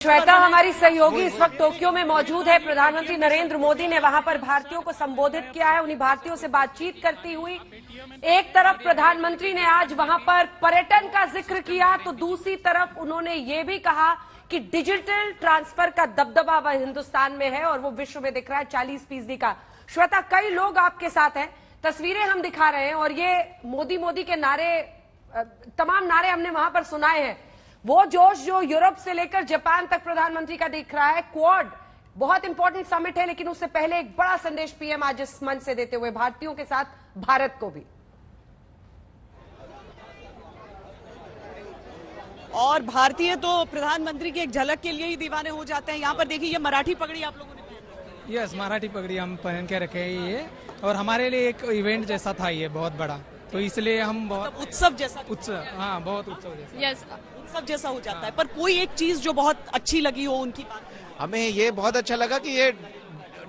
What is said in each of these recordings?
श्वेता हमारी सहयोगी इस वक्त टोक्यो में मौजूद है। प्रधानमंत्री नरेंद्र मोदी ने वहां पर भारतीयों को संबोधित किया है, उन्हीं भारतीयों से बातचीत करती हुई। एक तरफ प्रधानमंत्री ने आज वहां पर पर्यटन का जिक्र किया, तो दूसरी तरफ उन्होंने ये भी कहा कि डिजिटल ट्रांसफर का दबदबा वह हिंदुस्तान में है और वो विश्व में दिख रहा है 40% का। श्वेता, कई लोग आपके साथ हैं, तस्वीरें हम दिखा रहे हैं और ये मोदी मोदी के नारे, तमाम नारे हमने वहां पर सुनाए हैं। वो जोश जो यूरोप से लेकर जापान तक प्रधानमंत्री का दिख रहा है। क्वाड बहुत इंपॉर्टेंट समिट है, लेकिन उससे पहले एक बड़ा संदेश पीएम आज इस मंच से देते हुए भारतीयों के साथ भारत को भी। और भारतीय तो प्रधानमंत्री की एक झलक के लिए ही दीवाने हो जाते हैं। यहाँ पर देखिए, ये मराठी पगड़ी आप लोगों ने पहनी है। यस, मराठी पगड़ी हम पहन के रखे हैं ये, और हमारे लिए एक इवेंट जैसा था ये, बहुत बड़ा, तो इसलिए हम बहुत उत्सव जैसा, हाँ, बहुत उत्सव जैसा। यस, उत्सव जैसा हो जाता है। पर कोई एक चीज जो बहुत अच्छी लगी हो उनकी बात? हमें ये बहुत अच्छा लगा कि ये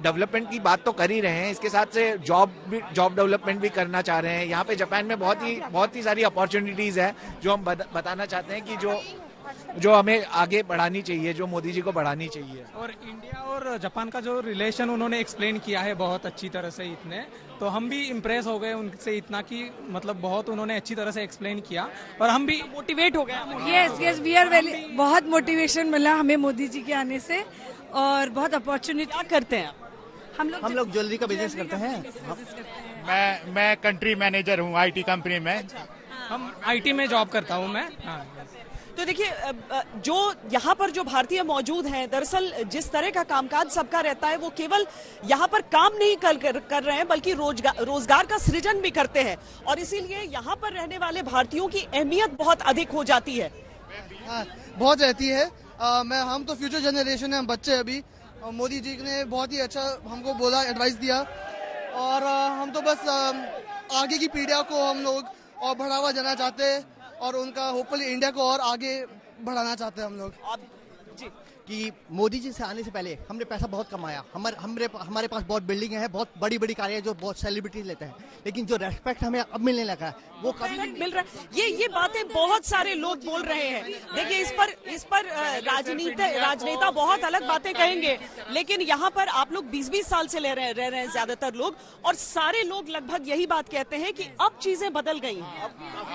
डेवलपमेंट की बात तो कर ही रहे हैं, इसके साथ से जॉब डेवलपमेंट भी करना चाह रहे हैं। यहाँ पे जापान में बहुत ही सारी अपॉर्चुनिटीज है जो हम बताना चाहते हैं कि जो हमें आगे बढ़ानी चाहिए, जो मोदी जी को बढ़ानी चाहिए। और इंडिया और जापान का जो रिलेशन उन्होंने एक्सप्लेन किया है बहुत अच्छी तरह से, इतने तो हम भी इम्प्रेस हो गए उनसे, इतना कि मतलब बहुत उन्होंने अच्छी तरह से एक्सप्लेन किया और हम भी मोटिवेट हो गए। यस, वी आर वेरी, बहुत मोटिवेशन मिला हमें मोदी जी के आने से और बहुत अपॉर्चुनिटी। क्या करते हैं हम लोग ज्वेलरी का बिजनेस करते हैं। मैं कंट्री मैनेजर हूँ आईटी कंपनी में। हम आईटी में जॉब करता हूँ मैं। हाँ। तो देखिए, जो यहाँ पर जो भारतीय मौजूद हैं, दरअसल जिस तरह का कामकाज सबका रहता है, वो केवल यहाँ पर काम नहीं कर रहे हैं, बल्कि रोजगार का सृजन भी करते हैं। और इसीलिए यहाँ पर रहने वाले भारतीयों की अहमियत बहुत अधिक हो जाती है। बहुत रहती है। हम तो फ्यूचर जनरेशन है, हम बच्चे अभी। मोदी जी ने बहुत ही अच्छा हमको बोला, एडवाइस दिया, और हम तो बस आगे की पीढ़ियों को हम लोग और बढ़ावा देना चाहते हैं और उनका होपफुली इंडिया को और आगे बढ़ाना चाहते हैं हम लोग। कि मोदी जी से आने से पहले हमने पैसा बहुत कमाया, हमारे पास बहुत बिल्डिंग है, बहुत बड़ी बड़ी कारें हैं जो बहुत सेलिब्रिटी लेते हैं, लेकिन जो रेस्पेक्ट हमें अब मिलने लगा है वो कभी मिल रहा है। ये बातें बहुत सारे लोग बोल रहे हैं। देखिए, इस पर राजनेता बहुत अलग बातें कहेंगे, लेकिन यहाँ पर आप लोग 20-20 साल से रह रहे हैं ज्यादातर लोग, और सारे लोग लगभग यही बात कहते हैं कि अब चीजें बदल गई हैं।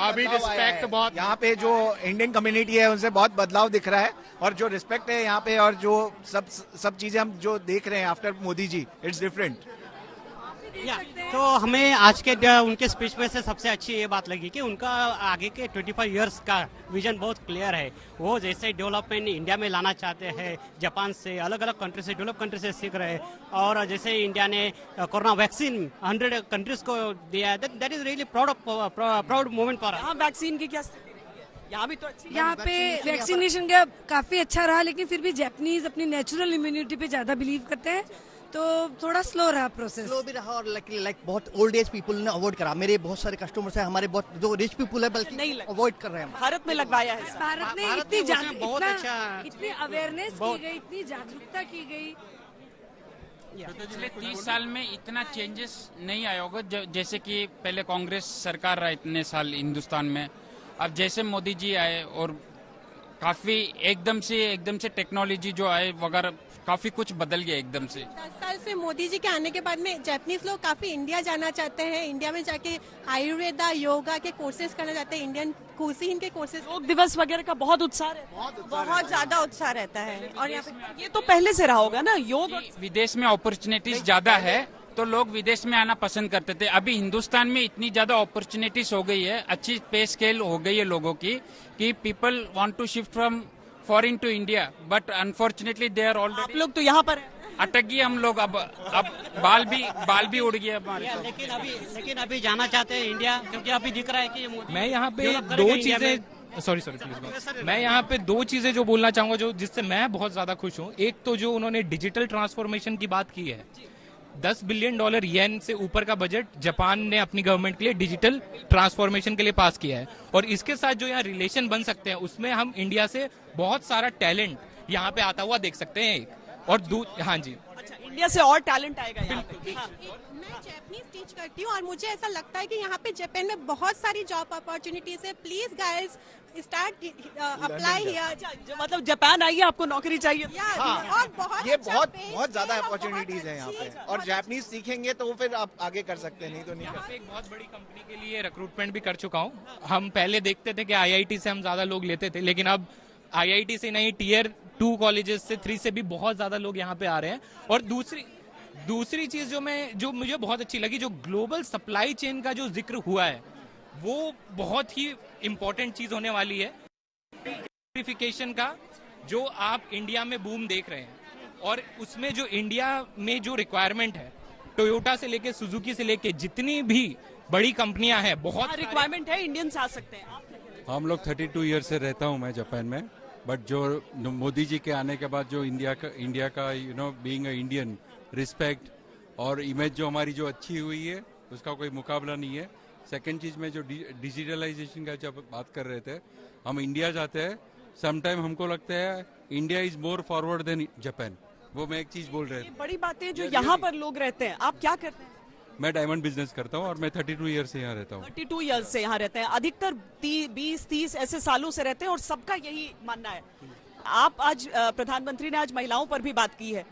अभी रिस्पेक्ट बहुत, यहाँ पे जो इंडियन कम्युनिटी है उनसे बहुत बदलाव दिख रहा है, और जो रिस्पेक्ट है यहाँ पे और जो सब चीजें हम जो देख रहे हैं after Modi ji, it's different. तो हमें आज के उनके स्पीच में से सबसे अच्छी ये बात लगी कि उनका आगे के 25 इयर्स का विजन बहुत क्लियर है। वो जैसे डेवलपमेंट इंडिया में लाना चाहते हैं, जापान से, अलग अलग कंट्री से, डेवलप कंट्री से सीख रहे हैं, और जैसे इंडिया ने कोरोना वैक्सीन 100 कंट्रीज को दिया है, that is really proud moment for us. Vaccine की क्या स्थिति? यहाँ भी तो अच्छी, यहाँ पे वैक्सीनेशन का काफी अच्छा रहा, लेकिन फिर भी जापानीज अपनी नेचुरल इम्यूनिटी पे ज्यादा बिलीव करते हैं, तो थोड़ा स्लो रहा प्रोसेस। स्लो भी रहा, और लाइक बहुत ओल्ड एज पीपल ने अवॉइड करा। मेरे बहुत सारे कस्टमर्स हैं, हमारे बहुत जो रिच पीपल है बल्कि नहीं अवॉइड कर रहे हैं। भारत में लगवाया है। भारत ने इतनी अवेयरनेस की गई, इतनी जागरूकता की गई। पिछले 30 साल में इतना चेंजेस नहीं आया होगा, जैसे कि पहले कांग्रेस सरकार रहा इतने साल हिंदुस्तान में। अब जैसे मोदी जी आए और काफी एकदम से टेक्नोलॉजी जो आए वगैरह, काफी कुछ बदल गया एकदम से। 10 साल से मोदी जी के आने के बाद में जापानीज लोग काफी इंडिया जाना चाहते हैं। इंडिया में जाके आयुर्वेदा, योगा के कोर्सेज करना चाहते हैं, इंडियन कुजीन के कोर्सेज। योग दिवस वगैरह का बहुत उत्साह है, बहुत ज्यादा उत्साह रहता है। और यहाँ पे ये तो पहले से रहा होगा ना योग। विदेश में अपॉर्चुनिटीज ज्यादा है तो लोग विदेश में आना पसंद करते थे। अभी हिंदुस्तान में इतनी ज्यादा अपॉर्चुनिटीज हो गई है, अच्छी पे स्केल हो गई है लोगों की, कि people want to shift from foreign to India, but unfortunately they are already. आप लोग तो यहाँ पर अटक गए हम लोग। अब बाल भी उड़ गए हमारे। लेकिन अभी जाना चाहते हैं इंडिया, क्योंकि अभी दिख रहा है कि मैं यहाँ पे दो चीजें, सॉरी प्लीज, मैं यहाँ पे 2 चीजें जो बोलना चाहूंगा, जो जिससे मैं बहुत ज्यादा खुश हूँ। एक तो जो उन्होंने डिजिटल ट्रांसफॉर्मेशन की बात की है, $10 बिलियन येन से ऊपर का बजट जापान ने अपनी गवर्नमेंट के लिए डिजिटल ट्रांसफॉर्मेशन के लिए पास किया है, और इसके साथ जो यहाँ रिलेशन बन सकते हैं उसमें हम इंडिया से बहुत सारा टैलेंट यहाँ पे आता हुआ देख सकते हैं। और हाँ जी, इंडिया से और टैलेंट आएगा यहाँ पे। मैं जापानीज टीच करती हूँ और मुझे ऐसा लगता है कि यहाँ पे जापान में बहुत सारी जॉब अपॉर्चुनिटीज है। Please guys start apply here. मतलब जापान आइए, आपको नौकरी चाहिए। और बहुत ये बहुत ज्यादा अपॉर्चुनिटीज है यहाँ पे, और जापानीज सीखेंगे तो फिर आप आगे कर सकते हैं, नहीं तो नहीं कर सकते। एक बहुत बड़ी कंपनी के लिए रिक्रूटमेंट भी कर चुका हूँ। हम पहले देखते थे कि IIT से हम ज्यादा लोग लेते थे, लेकिन अब IIT से नहीं, Tier 2 कॉलेजेस से 3 से भी बहुत ज्यादा लोग यहाँ पे आ रहे हैं। और दूसरी चीज जो मुझे बहुत अच्छी लगी, जो ग्लोबल सप्लाई चेन का जो जिक्र हुआ है, वो बहुत ही इंपॉर्टेंट चीज होने वाली है। इलेक्ट्रिफिकेशन का जो आप इंडिया में बूम देख रहे हैं, और उसमें जो इंडिया में जो रिक्वायरमेंट है, टोयोटा से लेके सुजुकी से लेके जितनी भी बड़ी कंपनियां हैं, बहुत रिक्वायरमेंट है, इंडियंस आ सकते हैं। हम लोग 32 ईयर से रहता हूं मैं जापान में, बट जो मोदी जी के आने के बाद जो इंडिया का बीइंग अ इंडियन रिस्पेक्ट और इमेज जो हमारी जो अच्छी हुई है, उसका कोई मुकाबला नहीं है। सेकंड चीज में जो डिजिटलाइजेशन का जब बात कर रहे थे, हम इंडिया जाते हैं, समटाइम हमको लगता है India is more forward than Japan. वो मैं एक चीज बोल रहे थे। बड़ी बातें जो यहाँ पर लोग रहते हैं, आप क्या करते हैं? मैं डायमंड बिजनेस करता हूँ और मैं 32 ईयर से यहाँ रहता हूँ। 32 ईयर्स से यहाँ रहते हैं, अधिकतर 20-30 ऐसे सालों से रहते हैं और सबका यही मानना है। आप आज प्रधानमंत्री ने आज महिलाओं पर भी बात की है,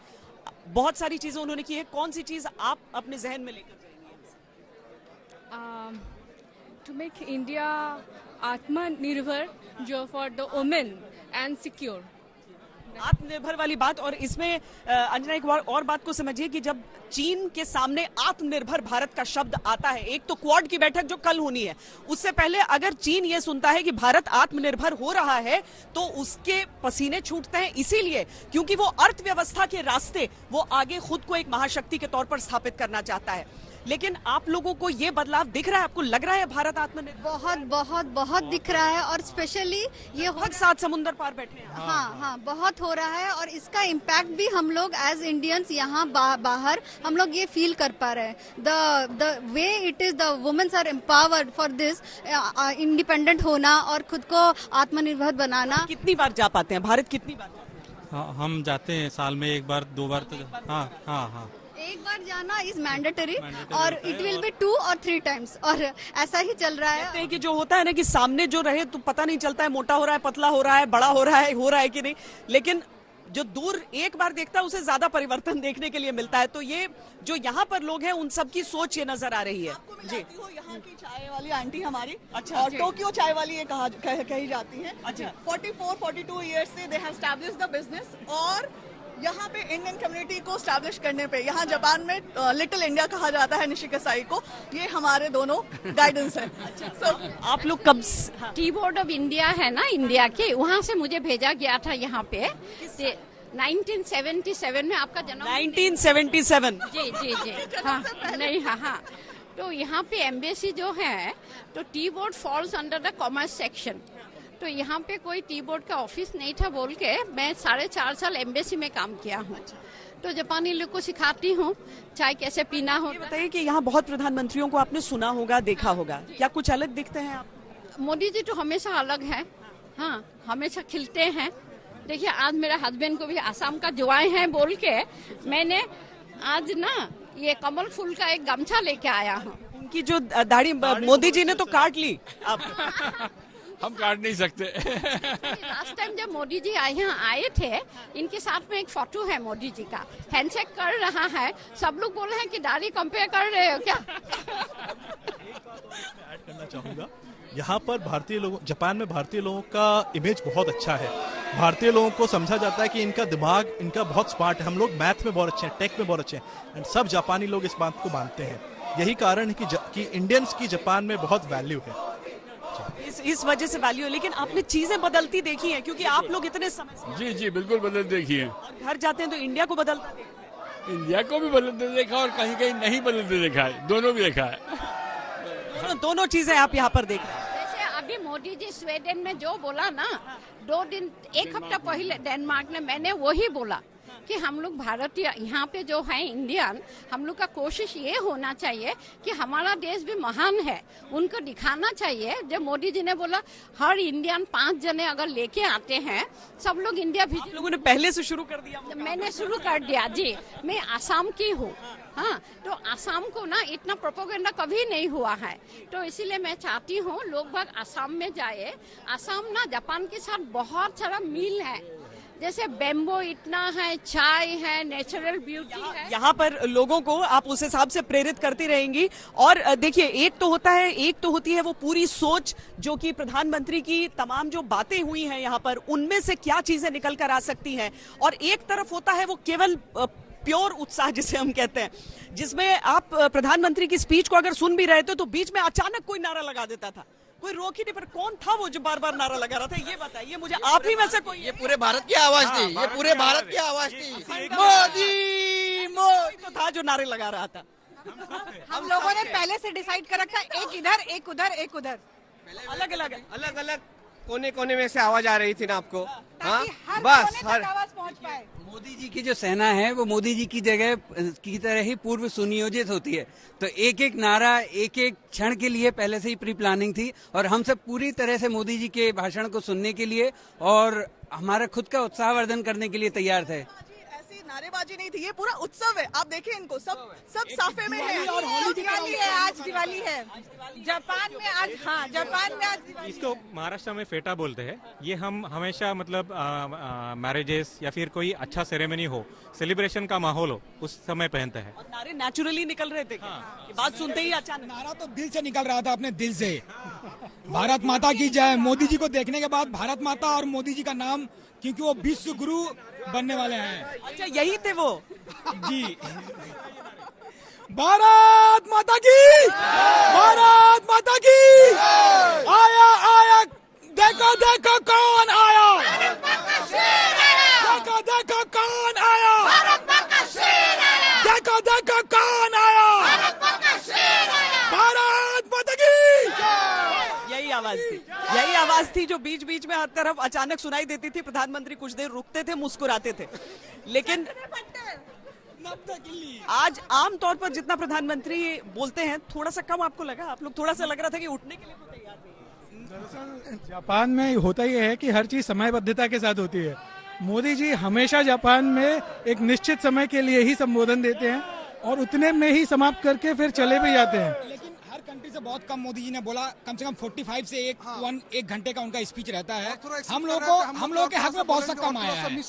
बहुत सारी चीजें उन्होंने की है। कौन सी चीज आप अपने जहन में लेकर to make India आत्मनिर्भर जो for the women and secure। आत्मनिर्भर वाली बात, और इसमें अंजना एक और बात को समझिए कि जब चीन के सामने आत्मनिर्भर भारत का शब्द आता है, एक तो क्वाड की बैठक जो कल होनी है, उससे पहले अगर चीन ये सुनता है कि भारत आत्मनिर्भर हो रहा है तो उसके पसीने छूटते हैं, इसीलिए क्योंकि वो अर्थव्यवस्था के रास्ते वो आगे खुद को एक महाशक्ति के तौर पर स्थापित करना चाहता है। लेकिन आप लोगों को ये बदलाव दिख रहा है? आपको लग रहा है भारत आत्मनिर्भर? बहुत बहुत बहुत दिख रहा है, और स्पेशली ये बहुत 7 समुंदर पार बैठे हैं। हाँ, बहुत हो रहा है, और इसका इम्पैक्ट भी हम लोग एज इंडियंस यहाँ बाहर हम लोग ये फील कर पा रहे हैं। The way it is the womens are empowered for this, independent होना और खुद को आत्मनिर्भर बनाना। कितनी बार जा पाते हैं भारत? कितनी बार? हाँ, हम जाते हैं साल में 1 बार 2 बार। हाँ, एक बार जाना इज मैंडेटरी, और it will be 2 or 3 times, और ऐसा ही चल रहा है। कहते हैं कि जो होता है ना कि सामने जो रहे तो पता नहीं चलता है मोटा हो रहा है, पतला हो रहा है, बड़ा हो रहा है कि नहीं, लेकिन जो दूर एक बार देखता है उसे ज्यादा परिवर्तन देखने के लिए मिलता है। तो ये जो यहाँ पर लोग हैं उन सबकी सोच ये नजर आ रही है। जी, यहाँ की चाय वाली आंटी हमारी, अच्छा, और टोक्यो चाय वाली ये कही जाती है। अच्छा, 44-42 ईयर्स से they have established the business, और यहाँ पे इंडियन कम्युनिटी को स्टैब्लिश करने पे, यहाँ जापान में लिटिल इंडिया कहा जाता है निशिकासाई को, ये हमारे दोनों गाइडेंस है। आप लोग कब? टी बोर्ड ऑफ इंडिया है ना, इंडिया के, वहाँ से मुझे भेजा गया था यहाँ पे 1977 में। आपका जन्म 1977? जी हाँ, नहीं हाँ। तो यहाँ पे एम्बेसी जो है, तो tea board falls under the commerce section, तो यहाँ पे कोई टी बोर्ड का ऑफिस नहीं था बोल के मैं 4.5 साल एम्बेसी में काम किया हूँ। तो जापानी लोग को सिखाती हूँ चाय कैसे पीना हो। बताइए कि यहाँ बहुत प्रधानमंत्रियों को आपने सुना होगा, देखा होगा, क्या कुछ अलग दिखते हैं आप? मोदी जी तो हमेशा अलग है, हाँ, हमेशा खिलते हैं। देखिए आज मेरे हस्बैंड को भी आसाम का जुआएं हैं बोल के मैंने आज ना ये कमल फूल का एक गमछा लेके आया हूँ। उनकी जो दाढ़ी मोदी जी ने तो काट ली, आप हम काट नहीं सकते। लास्ट टाइम जब मोदी जी यहाँ आए थे, इनके साथ में एक फोटो है मोदी जी का, हैंडशेक कर रहा है, सब लोग बोल रहे हैं कि दाढ़ी कंपेयर कर रहे हो क्या? ऐड करना चाहूँगा, यहाँ पर भारतीय लोगों, जापान में भारतीय लोगों का इमेज बहुत अच्छा है। भारतीय लोगों को समझा जाता है कि इनका दिमाग इनका बहुत स्मार्ट है, हम लोग मैथ में बहुत अच्छे हैं, टेक में बहुत अच्छे हैं, एंड सब जापानी लोग इस बात को मानते हैं। यही कारण है कि इंडियंस की जापान में बहुत वैल्यू है। इस वजह से वैल्यू है। लेकिन आपने चीजें बदलती देखी हैं, क्योंकि आप लोग इतने समय से जी बिल्कुल बदलते देखी है। घर जाते हैं तो इंडिया को बदलता, इंडिया को भी बदलते देखा और कहीं कहीं नहीं बदलते देखा है, दोनों भी देखा है। दोनों चीजें आप यहाँ पर देख रहे हैं। जैसे अभी मोदी जी स्वीडन में जो बोला ना, 2 दिन 1 हफ्ता पहले डेनमार्क ने, मैंने वही बोला कि हम लोग भारतीय यहाँ पे जो है इंडियन, हम लोग का कोशिश ये होना चाहिए कि हमारा देश भी महान है, उनको दिखाना चाहिए। जब मोदी जी ने बोला हर इंडियन 5 जने अगर लेके आते हैं, सब लोग इंडिया भी। लोगों ने पहले से शुरू कर दिया? मैंने शुरू कर दिया जी। मैं आसाम की हूँ, हाँ, तो आसाम को ना इतना प्रोपोगेंडा कभी नहीं हुआ है, तो इसीलिए मैं चाहती हूँ लोग बाग आसाम में जाए। आसाम ना जापान के साथ बहुत सारा मिल है, जैसे बेम्बो इतना है, चाय है, नेचुरल ब्यूटी है। यहाँ पर लोगों को आप उस हिसाब से प्रेरित करती रहेंगी। और देखिए, एक तो होती है वो पूरी सोच, जो कि प्रधानमंत्री की तमाम जो बातें हुई हैं यहाँ पर, उनमें से क्या चीजें निकल कर आ सकती हैं, और एक तरफ होता है वो केवल प्योर उत्साह जिसे हम कहते हैं, जिसमें आप प्रधानमंत्री की स्पीच को अगर सुन भी रहे थे तो बीच में अचानक कोई नारा लगा देता था, कोई रोक ही नहीं। पर कौन था वो जो बार बार नारा लगा रहा था, ये बताइए मुझे। आप ही में से कोई? ये पूरे भारत की आवाज थी, ये पूरे भारत की आवाज थी। मोदी मोदी तो था जो नारे लगा रहा था। हम लोगों ने पहले से डिसाइड कर रखा, एक इधर एक उधर एक उधर, अलग अलग कोने कोने में से आवाज आ रही थी ना आपको, हाँ बस हर आवाज पहुंच पाए। मोदी जी की जो सेना है वो मोदी जी की जगह की तरह ही पूर्व सुनियोजित होती है, तो एक एक नारा एक एक क्षण के लिए पहले से ही प्री प्लानिंग थी, और हम सब पूरी तरह से मोदी जी के भाषण को सुनने के लिए और हमारा खुद का उत्साहवर्धन करने के लिए तैयार थे। नारेबाजी नहीं थी, ये पूरा उत्सव है। आप देखिए इनको, सब साफे में है। और दिवाली है, आज दिवाली है जापान में आज। हाँ, जापान में आज दिवाली। इसको महाराष्ट्र में फेटा बोलते हैं। ये हम हमेशा मतलब मैरिजेस या फिर कोई अच्छा सेरेमनी हो, सेलिब्रेशन का माहौल हो, उस समय पहनते हैं। और नारे नेचुरली निकल रहे थे। हाँ। बात सुनते ही अचानक नारा तो दिल से निकल रहा था, अपने दिल से। भारत माता की जय। मोदी जी को देखने के बाद भारत माता और मोदी जी का नाम, क्योंकि वो विश्व गुरु बनने वाले हैं। अच्छा, यही थे वो जी। भारत माता की, भारत माता की। आया आया, देखो देखो कौन आया, देखो देखो कौन आया, देखो देखो कौन आया, भारत माता की। यही आवाज थी जो बीच बीच में हर तरफ अचानक सुनाई देती थी। प्रधानमंत्री कुछ देर रुकते थे, मुस्कुराते थे, लेकिन आज आम तौर पर जितना प्रधानमंत्री बोलते हैं, थोड़ा सा कम आपको लगा? आप लोग थोड़ा सा लग रहा था कि उठने के लिए तो तैयार नहीं। दरअसल जापान में होता यह है कि हर चीज समयबद्धता के साथ होती है। मोदी जी हमेशा जापान में एक निश्चित समय के लिए ही संबोधन देते हैं और उतने में ही समाप्त करके फिर चले भी जाते हैं। लेकिन हर कंट्री से बहुत कम मोदी जी ने बोला, कम से कम 45 से एक घंटे का उनका स्पीच रहता है। हम लोग के हक में बहुत सा कम आया है।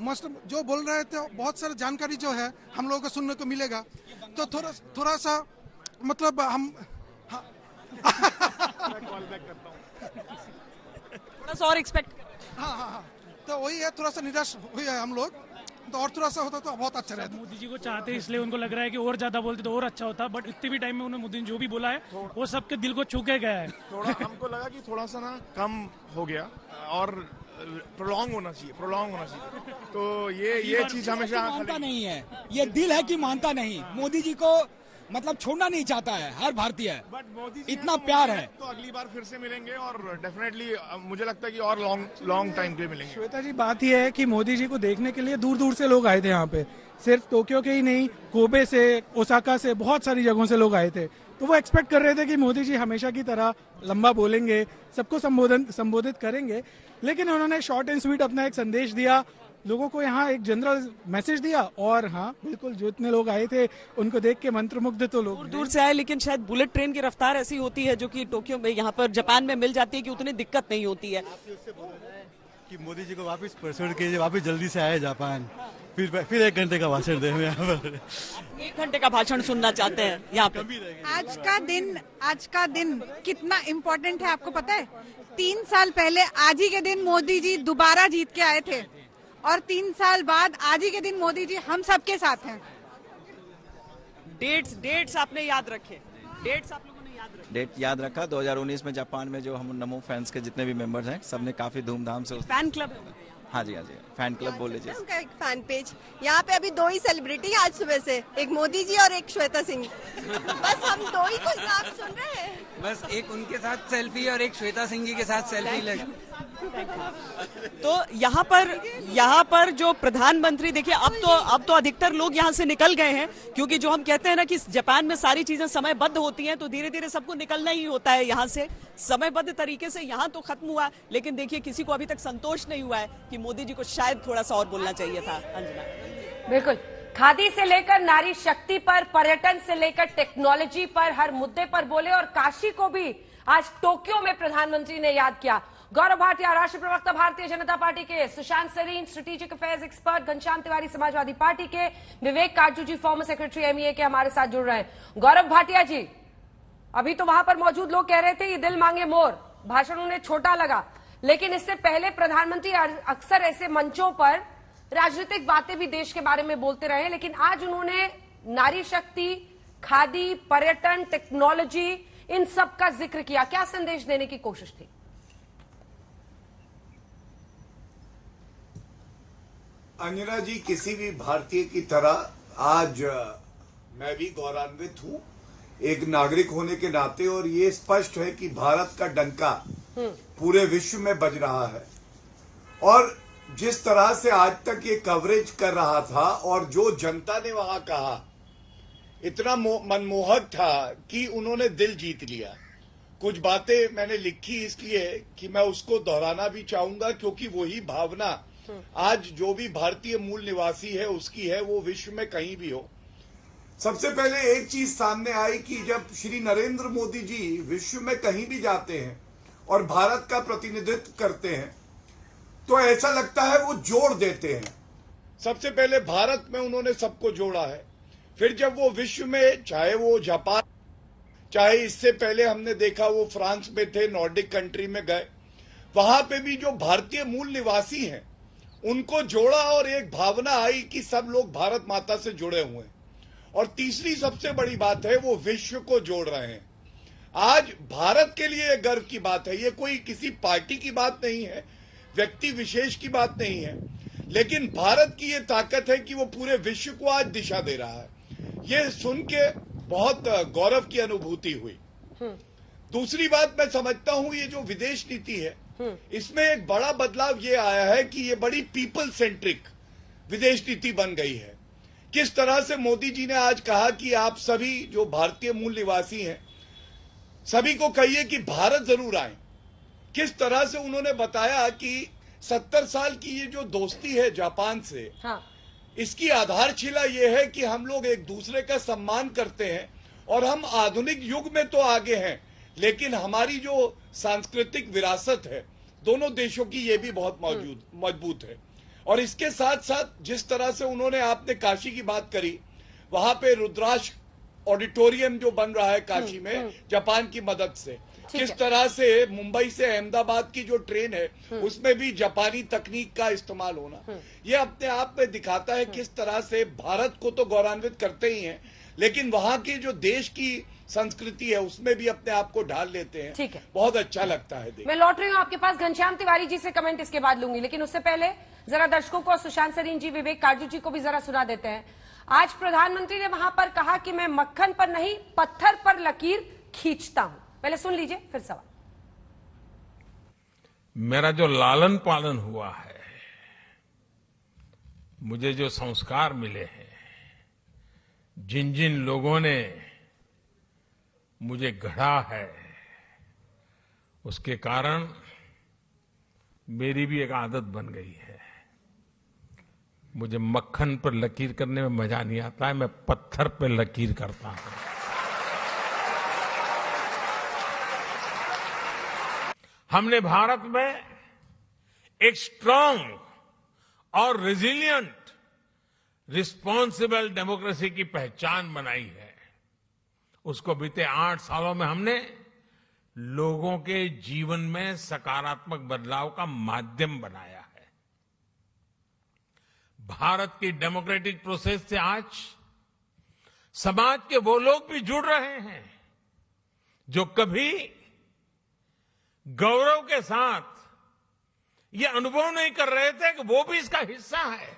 मस्त जो बोल रहे थे, बहुत सारी जानकारी जो है हम लोगों को सुनने को मिलेगा, तो थोड़ा सा मतलब हम थोड़ा सा और एक्सपेक्ट। हाँ, तो वही है, थोड़ा सा निराश हुए हैं हम लोग, तो और थोड़ा सा होता तो बहुत अच्छा रहता। मोदी जी को चाहते हैं, इसलिए उनको लग रहा है कि और ज्यादा बोलते तो और अच्छा होता, बट इतने भी टाइम में उन्होंने मोदी ने जो भी बोला है वो सबके दिल को छू के गया है। थोड़ा हमको लगा कि थोड़ा सा ना कम हो गया और प्रोलॉन्ग होना चाहिए। तो ये चीज हमेशा मानता नहीं है, ये दिल है कि मानता नहीं। मोदी जी को मतलब छोड़ना नहीं चाहता है हर भारतीय, इतना प्यार है। तो अगली बार फिर से मिलेंगे और डेफिनेटली मुझे लगता है कि और लॉन्ग टाइम पे मिलेंगे। श्वेता जी, बात यह है कि मोदी जी को देखने के लिए दूर दूर से लोग आए थे यहाँ पे, सिर्फ टोक्यो के ही नहीं, कोबे से, ओसाका से, बहुत सारी जगहों से लोग आए थे। तो वो एक्सपेक्ट कर रहे थे कि मोदी जी हमेशा की तरह लंबा बोलेंगे, सबको संबोधित करेंगे, लेकिन उन्होंने शॉर्ट एंड स्वीट अपना एक संदेश दिया, लोगों को यहाँ एक जनरल मैसेज दिया। और हाँ, बिल्कुल जो इतने लोग आए थे उनको देख के मंत्रमुग्ध तो लोग दूर से आए, लेकिन शायद बुलेट ट्रेन की रफ्तार ऐसी होती है जो कि टोक्यो में, यहाँ पर जापान में मिल जाती है कि उतनी दिक्कत नहीं होती है। कि मोदी जी को वापस परसुड कीजिए, वापस जल्दी से आए जापान, फिर 1 घंटे का भाषण दें। यहाँ पर 1 घंटे का भाषण सुनना चाहते हैं यहाँ पे। आज का दिन कितना इम्पोर्टेंट है आपको पता है? 3 साल पहले आज ही के दिन मोदी जी दोबारा जीत के आए थे, और 3 साल बाद आज ही के दिन मोदी जी हम सबके साथ हैं। डेट्स आपने याद रखे? डेट्स आप लोगों ने याद रखे? डेट याद रखा। 2019 में जापान में जो हम नमो फैंस के जितने भी मेंबर्स हैं, सबने काफी धूमधाम से फैन क्लब। हाँ जी, फैन क्लब बोल लीजिए। उनका एक फैन पेज। यहाँ पे अभी 2 ही सेलिब्रिटी आज सुबह से, एक मोदी जी और एक श्वेता सिंह। बस हम 2 ही कुछ नाम सुन रहे हैं। बस एक उनके साथ सेल्फी और एक श्वेता सिंह जी के साथ सेल्फी लगी। तो यहाँ पर जो प्रधानमंत्री, देखिए अब तो अधिकतर लोग यहाँ से निकल गए हैं, क्योंकि जो हम कहते हैं ना कि जापान में सारी चीजें समयबद्ध होती हैं, तो धीरे धीरे सबको निकलना ही होता है यहाँ से। समयबद्ध तरीके से यहाँ तो खत्म हुआ, लेकिन देखिए किसी को अभी तक संतोष नहीं हुआ है कि मोदी जी को शायद थोड़ा सा और बोलना चाहिए था। अंजना, बिल्कुल, खादी से लेकर नारी शक्ति पर, पर्यटन से लेकर टेक्नोलॉजी पर, हर मुद्दे पर बोले। और काशी को भी आज टोक्यो में प्रधानमंत्री ने याद किया। गौरव भाटिया, राष्ट्रीय प्रवक्ता भारतीय जनता पार्टी के, Sushant Sareen strategic affairs expert, Ghanshyam Tiwari Samajwadi party के, Vivek Katju ji former secretary MEA के हमारे साथ जुड़ रहे हैं। गौरव भाटिया जी, अभी तो वहां पर मौजूद लोग कह रहे थे ये दिल मांगे मोर, भाषण उन्हें छोटा लगा, लेकिन इससे पहले प्रधानमंत्री अक्सर ऐसे मंचों पर राजनीतिक बातें भी देश के बारे में बोलते रहे, लेकिन आज उन्होंने नारी शक्ति, खादी, पर्यटन, टेक्नोलॉजी, इन सब का जिक्र किया। क्या संदेश देने की कोशिश थी? अंजना जी, किसी भी भारतीय की तरह आज मैं भी गौरवान्वित हूं एक नागरिक होने के नाते, और ये स्पष्ट है कि भारत का डंका पूरे विश्व में बज रहा है। और जिस तरह से आज तक ये कवरेज कर रहा था और जो जनता ने वहां कहा, इतना मनमोहक था कि उन्होंने दिल जीत लिया। कुछ बातें मैंने लिखी इसलिए कि मैं उसको दोहराना भी चाहूंगा, क्योंकि वही भावना आज जो भी भारतीय मूल निवासी है उसकी है, वो विश्व में कहीं भी हो। सबसे पहले एक चीज सामने आई कि जब श्री नरेंद्र मोदी जी विश्व में कहीं भी जाते हैं और भारत का प्रतिनिधित्व करते हैं, तो ऐसा लगता है वो जोड़ देते हैं। सबसे पहले भारत में उन्होंने सबको जोड़ा है, फिर जब वो विश्व में, चाहे वो जापान, चाहे इससे पहले हमने देखा वो फ्रांस में थे, नॉर्डिक कंट्री में गए, वहां पे भी जो भारतीय मूल निवासी हैं उनको जोड़ा और एक भावना आई कि सब लोग भारत माता से जुड़े हुए हैं। और तीसरी सबसे बड़ी बात है, वो विश्व को जोड़ रहे हैं। आज भारत के लिए गर्व की बात है, ये कोई किसी पार्टी की बात नहीं है, व्यक्ति विशेष की बात नहीं है, लेकिन भारत की ये ताकत है कि वो पूरे विश्व को आज दिशा दे रहा है। ये सुन के बहुत गौरव की अनुभूति हुई। दूसरी बात, मैं समझता हूं ये जो विदेश नीति है, इसमें एक बड़ा बदलाव ये आया है कि ये बड़ी पीपल सेंट्रिक विदेश नीति बन गई है। किस तरह से मोदी जी ने आज कहा कि आप सभी जो भारतीय मूल निवासी हैं, सभी को कहिए कि भारत जरूर आए। किस तरह से उन्होंने बताया कि 70 साल की ये जो दोस्ती है जापान से, इसकी आधारशिला ये है कि हम लोग एक दूसरे का सम्मान करते हैं, और हम आधुनिक युग में तो आगे हैं, लेकिन हमारी जो सांस्कृतिक विरासत है दोनों देशों की, ये भी बहुत मजबूत है। और इसके साथ साथ जिस तरह से उन्होंने, आपने काशी की बात करी, वहां पे रुद्राक्ष ऑडिटोरियम जो बन रहा है काशी में जापान की मदद से, किस तरह से मुंबई से अहमदाबाद की जो ट्रेन है उसमें भी जापानी तकनीक का इस्तेमाल होना, ये अपने आप में दिखाता है किस तरह से भारत को तो गौरवान्वित करते ही हैं, लेकिन वहां की जो देश की संस्कृति है उसमें भी अपने आप को ढाल लेते हैं। ठीक है, बहुत अच्छा लगता है। मैं लौट रही हूँ आपके पास, घनश्याम तिवारी जी से कमेंट इसके बाद लूंगी, लेकिन उससे पहले जरा दर्शकों को सुशांत सरीन जी, विवेक काटजू जी को भी जरा सुना देते हैं। आज प्रधानमंत्री ने वहां पर कहा कि मैं मक्खन पर नहीं पत्थर पर लकीर खींचता हूं। पहले सुन लीजिए, फिर सवाल। मेरा जो लालन पालन हुआ है, मुझे जो संस्कार मिले हैं, जिन जिन लोगों ने मुझे गढ़ा है, उसके कारण मेरी भी एक आदत बन गई है। मुझे मक्खन पर लकीर करने में मजा नहीं आता है, मैं पत्थर पर लकीर करता हूं। हमने भारत में एक स्ट्रांग और रेजिलिएंट रिस्पॉन्सिबल डेमोक्रेसी की पहचान बनाई है। उसको बीते 8 सालों में हमने लोगों के जीवन में सकारात्मक बदलाव का माध्यम बनाया है। भारत की डेमोक्रेटिक प्रोसेस से आज समाज के वो लोग भी जुड़ रहे हैं जो कभी गौरव के साथ ये अनुभव नहीं कर रहे थे कि वो भी इसका हिस्सा है।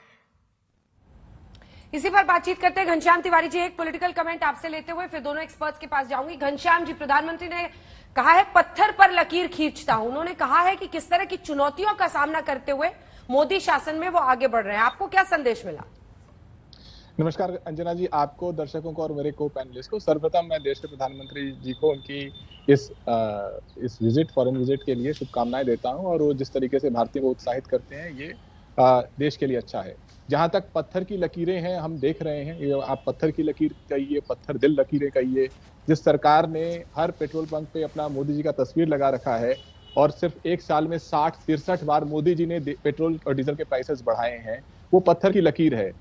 इसी पर बातचीत करते हैं घनश्याम तिवारी जी। एक पॉलिटिकल कमेंट आपसे लेते हुए फिर दोनों एक्सपर्ट्स के पास जाऊंगी। घनश्याम जी, प्रधानमंत्री ने कहा है पत्थर पर लकीर खींचता हूं। उन्होंने कहा है कि किस तरह की चुनौतियों का सामना करते हुए मोदी शासन में वो आगे बढ़ रहे हैं। आपको क्या संदेश मिला? नमस्कार अंजना जी, आपको, दर्शकों को और मेरे को पैनलिस्ट को। सर्वप्रथम मैं देश के प्रधानमंत्री जी को उनकी इस विजिट, फॉरेन विजिट के लिए शुभकामनाएं देता हूं। और वो जिस तरीके से भारतीयों को उत्साहित करते हैं, ये देश के लिए अच्छा है। जहां तक पत्थर की लकीरें हैं, हम देख रहे हैं, ये आप पत्थर की लकीर कहिए, पत्थर दिल लकीरें कहिए, जिस सरकार ने हर पेट्रोल पंप पे अपना मोदी जी का तस्वीर लगा रखा है और सिर्फ एक साल में 60-63 बार मोदी जी ने पेट्रोल और डीजल के प्राइसेस बढ़ाए हैं, वो पत्थर की लकीर है।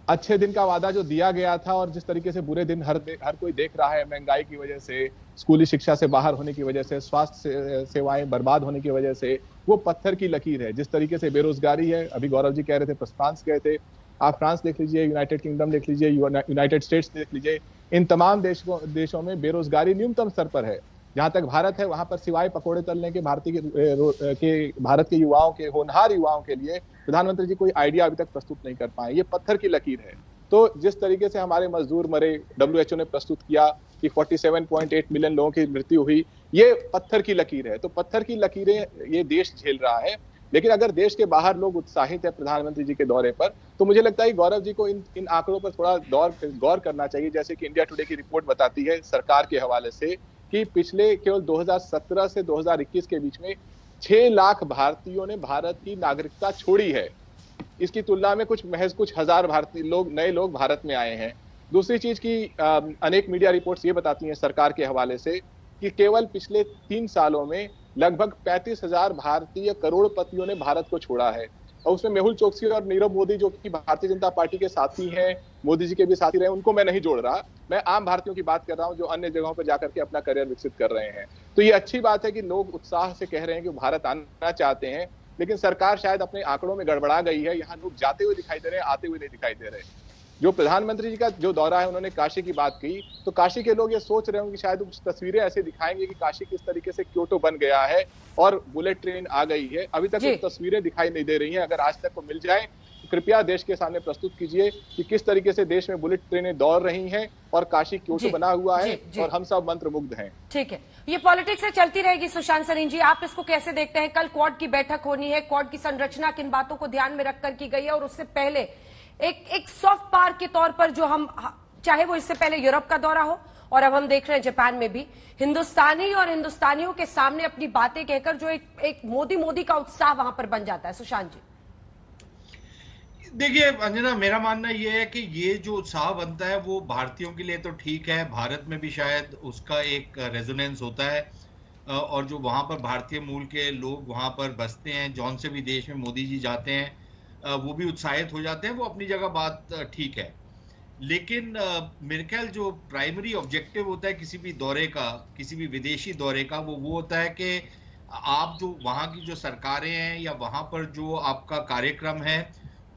अच्छे दिन का वादा जो दिया गया था और जिस तरीके से बुरे दिन हर कोई देख रहा है, महंगाई की वजह से, स्कूली शिक्षा से बाहर होने की वजह से, स्वास्थ्य सेवाएं बर्बाद होने की वजह से, वो पत्थर की लकीर है। जिस तरीके से बेरोजगारी है, अभी गौरव जी कह रहे थे फ्रांस गए थे, आप फ्रांस देख लीजिए, यूनाइटेड किंगडम देख लीजिए, यूनाइटेड स्टेट्स देख लीजिए, इन तमाम देशों में बेरोजगारी न्यूनतम स्तर पर है। जहां तक भारत है, वहां पर सिवाय पकोड़े तलने के भारत के युवाओं के, होनहार युवाओं के लिए प्रधानमंत्री जी कोई आइडिया अभी तक प्रस्तुत नहीं कर पाए। ये पत्थर की लकीर है। तो जिस तरीके से हमारे मजदूर मरे, WHO ने प्रस्तुत किया कि 47.8 मिलियन लोगों की मृत्यु हुई, ये पत्थर की लकीर है। तो पत्थर की लकीरें ये देश झेल रहा है। लेकिन अगर देश के बाहर लोग उत्साहित है प्रधानमंत्री जी के दौरे पर, तो मुझे लगता है गौरव जी को इन आंकड़ों पर थोड़ा गौर करना चाहिए। जैसे कि इंडिया टुडे की रिपोर्ट बताती है सरकार के हवाले से कि पिछले केवल 2017 से 2021 के बीच में 6 लाख भारतीयों ने भारत की नागरिकता छोड़ी है। इसकी तुलना में महज कुछ हजार नए लोग भारत में आए हैं। दूसरी चीज की अनेक मीडिया रिपोर्ट्स ये बताती हैं सरकार के हवाले से कि केवल पिछले 3 सालों में लगभग 35,000 भारतीय करोड़पतियों ने भारत को छोड़ा है। और उसमें मेहुल चोकसी और नीरव मोदी, जो कि भारतीय जनता पार्टी के साथी हैं, मोदी जी के भी साथी रहे, उनको मैं नहीं जोड़ रहा। मैं आम भारतीयों की बात कर रहा हूं जो अन्य जगहों पर जाकर के अपना करियर विकसित कर रहे हैं। तो ये अच्छी बात है कि लोग उत्साह से कह रहे हैं कि भारत आना चाहते हैं, लेकिन सरकार शायद अपने आंकड़ों में गड़बड़ा गई है। यहाँ लोग जाते हुए दिखाई दे रहे हैं, आते हुए नहीं दिखाई दे रहे। जो प्रधानमंत्री जी का जो दौरा है, उन्होंने काशी की बात की, तो काशी के लोग ये सोच रहे होंगे कि शायद कुछ तस्वीरें ऐसे दिखाएंगे कि काशी किस तरीके से क्योटो बन गया है और बुलेट ट्रेन आ गई है। अभी तक कुछ तस्वीरें दिखाई नहीं दे रही हैं। अगर आज तक वो मिल जाए तो कृपया देश के सामने प्रस्तुत कीजिए कि किस तरीके से देश में बुलेट ट्रेनें दौड़ रही हैं और काशी क्योटो बना हुआ है और हम सब मंत्रमुग्ध हैं। ठीक है, ये पॉलिटिक्स से चलती रहेगी। सुशांत सरीन जी, आप इसको कैसे देखते हैं? कल क्वाड की बैठक होनी है, क्वाड की संरचना किन बातों को ध्यान में रखकर की गई है, और उससे पहले एक सॉफ्ट पावर के तौर पर जो हम, चाहे वो इससे पहले यूरोप का दौरा हो और अब हम देख रहे हैं जापान में भी, हिंदुस्तानी और हिंदुस्तानियों के सामने अपनी बातें कहकर जो एक मोदी का उत्साह वहां पर बन जाता है। सुशांत जी, देखिए अंजना, मेरा मानना यह है कि ये जो उत्साह बनता है वो भारतीयों के लिए तो ठीक है, भारत में भी शायद उसका एक रेजोनेंस होता है, और जो वहां पर भारतीय मूल के लोग वहां पर बसते हैं, जौन से भी देश में मोदी जी जाते हैं, वो भी उत्साहित हो जाते हैं। वो अपनी जगह बात ठीक है। लेकिन मेरे ख्याल जो प्राइमरी ऑब्जेक्टिव होता है किसी भी दौरे का, किसी भी विदेशी दौरे का, वो होता है कि आप जो वहाँ की जो सरकारें हैं या वहाँ पर जो आपका कार्यक्रम है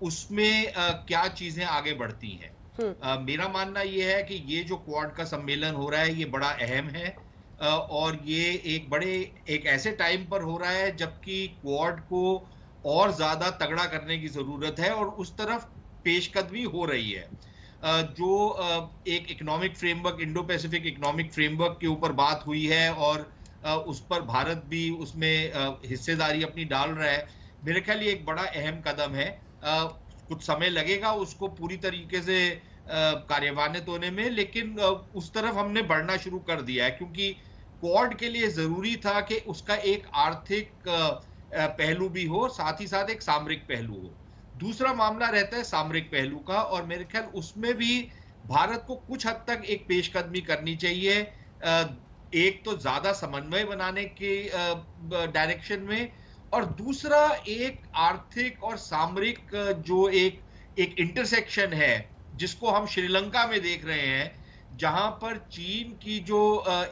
उसमें क्या चीजें आगे बढ़ती हैं। मेरा मानना ये है कि ये जो क्वाड का सम्मेलन हो रहा है ये बड़ा अहम है, और ये एक ऐसे टाइम पर हो रहा है जबकि क्वाड को और ज्यादा तगड़ा करने की जरूरत है, और उस तरफ पेशकदमी हो रही है। जो एक economic framework, Indo Pacific economic framework के ऊपर बात हुई है और उस पर भारत भी उसमें हिस्सेदारी अपनी डाल रहा है, मेरे ख्याल ये एक बड़ा अहम कदम है। कुछ समय लगेगा उसको पूरी तरीके से कार्यान्वित होने में, लेकिन उस तरफ हमने बढ़ना शुरू कर दिया है, क्योंकि क्वाड के लिए जरूरी था कि उसका एक आर्थिक पहलू भी हो, साथ ही साथ एक सामरिक पहलू हो। दूसरा मामला रहता है सामरिक पहलू का, और मेरे ख्याल उसमें भी भारत को कुछ हद तक एक पेशकदमी करनी चाहिए। एक तो ज्यादा समन्वय बनाने के डायरेक्शन में, और दूसरा एक आर्थिक और सामरिक जो एक इंटरसेक्शन है जिसको हम श्रीलंका में देख रहे हैं, जहां पर चीन की जो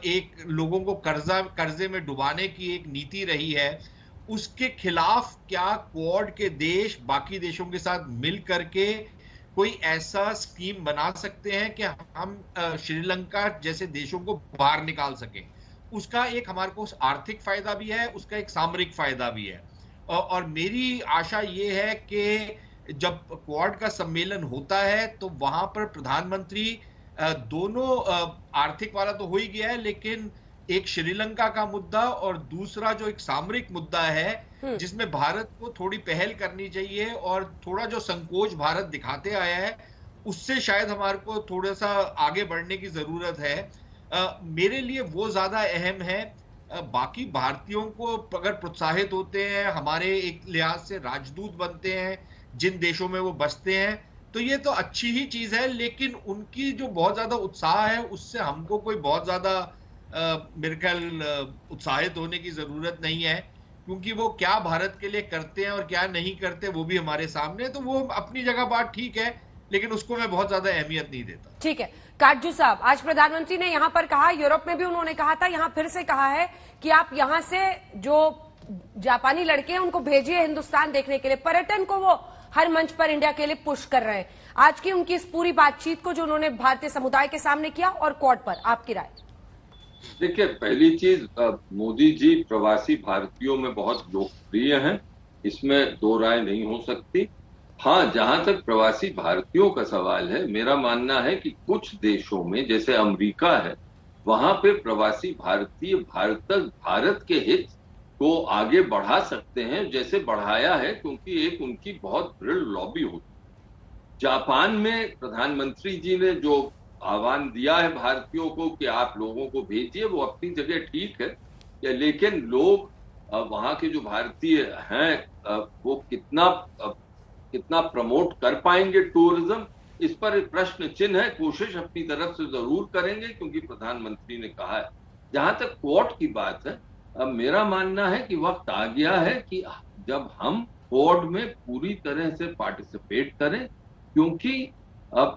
एक लोगों को कर्जे में डुबाने की एक नीति रही है, उसके खिलाफ क्या क्वाड के देश बाकी देशों के साथ मिल करके कोई ऐसा स्कीम बना सकते हैं कि हम श्रीलंका जैसे देशों को बाहर निकाल सकें। उसका एक हमारे को आर्थिक फायदा भी है, उसका एक सामरिक फायदा भी है। और मेरी आशा ये है कि जब क्वाड का सम्मेलन होता है तो वहां पर प्रधानमंत्री दोनों, आर्थिक वाला तो हो ही गया है, लेकिन एक श्रीलंका का मुद्दा और दूसरा जो एक सामरिक मुद्दा है जिसमें भारत को थोड़ी पहल करनी चाहिए और थोड़ा जो संकोच भारत दिखाते आया है उससे शायद हमारे को थोड़ा सा आगे बढ़ने की जरूरत है। मेरे लिए वो ज्यादा अहम है। बाकी भारतीयों को अगर प्रोत्साहित होते हैं, हमारे एक लिहाज से राजदूत बनते हैं जिन देशों में वो बसते हैं, तो ये तो अच्छी ही चीज है, लेकिन उनकी जो बहुत ज्यादा उत्साह है उससे हमको कोई बहुत ज्यादा मेरे ख्याल उत्साहित होने की जरूरत नहीं है, क्योंकि वो क्या भारत के लिए करते हैं और क्या नहीं करते वो भी हमारे सामने। तो वो अपनी जगह बात ठीक है, लेकिन उसको मैं बहुत ज्यादा अहमियत नहीं देता। ठीक है काटजू साहब, आज प्रधानमंत्री ने यहाँ पर कहा, यूरोप में भी उन्होंने कहा था, यहाँ फिर से कहा है कि आप यहाँ से जो जापानी लड़के हैं उनको भेजिए हिंदुस्तान देखने के लिए। पर्यटन को वो हर मंच पर इंडिया के लिए पुश कर रहे हैं। आज की उनकी इस पूरी बातचीत को जो उन्होंने भारतीय समुदाय के सामने किया और क्वाड पर, आपकी राय? देखिए, पहली चीज, मोदी जी प्रवासी भारतीयों में बहुत लोकप्रिय हैं, इसमें दो राय नहीं हो सकती। हाँ, जहां तक प्रवासी भारतीयों का सवाल है, मेरा मानना है कि कुछ देशों में जैसे अमेरिका है, वहां पे प्रवासी भारतीय भारत के हित को आगे बढ़ा सकते हैं, जैसे बढ़ाया है, क्योंकि एक उनकी बहुत दृढ़ लॉबी होती। जापान में प्रधानमंत्री जी ने जो आह्वान दिया है भारतीयों को कि आप लोगों को भेजिए, वो अपनी जगह ठीक है, लेकिन लोग वहां के जो भारतीय हैं वो कितना प्रमोट कर पाएंगे टूरिज्म, इस पर एक प्रश्न चिन्ह है। कोशिश अपनी तरफ से जरूर करेंगे, क्योंकि प्रधानमंत्री ने कहा है। जहां तक क्वाड की बात है, अब मेरा मानना है कि वक्त आ गया है कि जब हम क्वाड में पूरी तरह से पार्टिसिपेट करें, क्योंकि अब